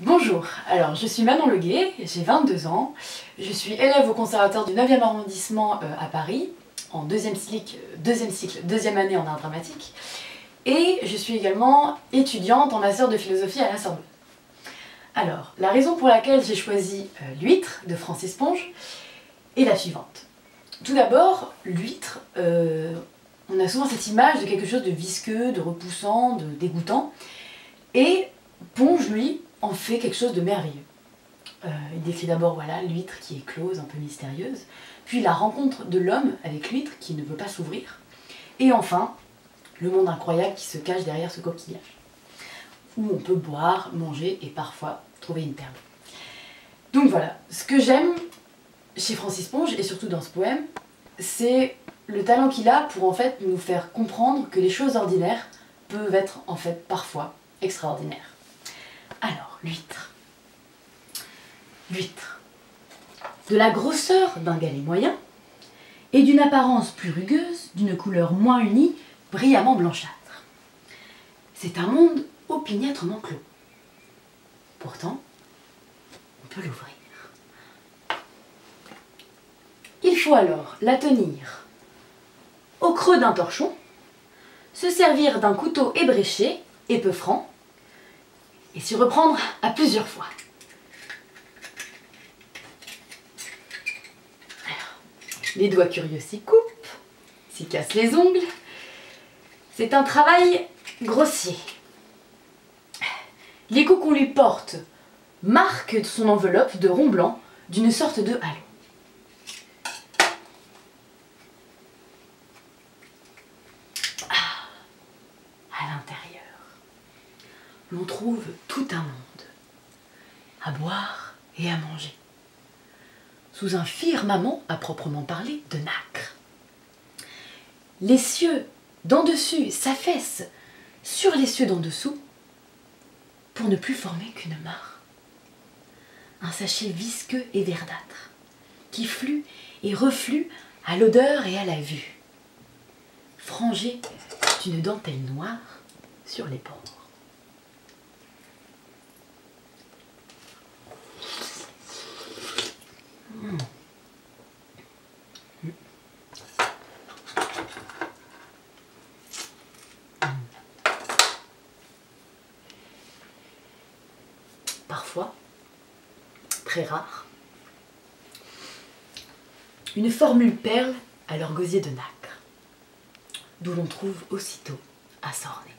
Bonjour, alors je suis Manon Leguet, j'ai 22 ans, je suis élève au conservatoire du 9e arrondissement à Paris, en deuxième année en art dramatique, et je suis également étudiante en master de philosophie à la Sorbonne. Alors, la raison pour laquelle j'ai choisi L'Huître de Francis Ponge est la suivante. Tout d'abord, l'huître, on a souvent cette image de quelque chose de visqueux, de repoussant, de dégoûtant, et Ponge, lui, en fait quelque chose de merveilleux. Il décrit d'abord voilà, l'huître qui est close, un peu mystérieuse, puis la rencontre de l'homme avec l'huître qui ne veut pas s'ouvrir, et enfin, le monde incroyable qui se cache derrière ce coquillage, où on peut boire, manger et parfois trouver une perle. Donc voilà, ce que j'aime chez Francis Ponge, et surtout dans ce poème, c'est le talent qu'il a pour en fait nous faire comprendre que les choses ordinaires peuvent être en fait parfois extraordinaires. Alors, l'huître. L'huître. De la grosseur d'un galet moyen et d'une apparence plus rugueuse, d'une couleur moins unie, brillamment blanchâtre. C'est un monde opiniâtrement clos. Pourtant, on peut l'ouvrir. Il faut alors la tenir au creux d'un torchon, se servir d'un couteau ébréché et peu franc, et s'y reprendre à plusieurs fois. Alors, les doigts curieux s'y coupent, s'y cassent les ongles. C'est un travail grossier. L'écho qu'on lui porte marque son enveloppe de rond blanc d'une sorte de halo. À l'intérieur, l'on trouve tout un monde, à boire et à manger, sous un firmament à proprement parler de nacre. Les cieux d'en dessus s'affaissent sur les cieux d'en dessous pour ne plus former qu'une mare. Un sachet visqueux et verdâtre qui flue et reflue à l'odeur et à la vue, frangé d'une dentelle noire sur les bords. Parfois, très rare, une formule perle à leur gosier de nacre, d'où l'on trouve aussitôt à s'orner.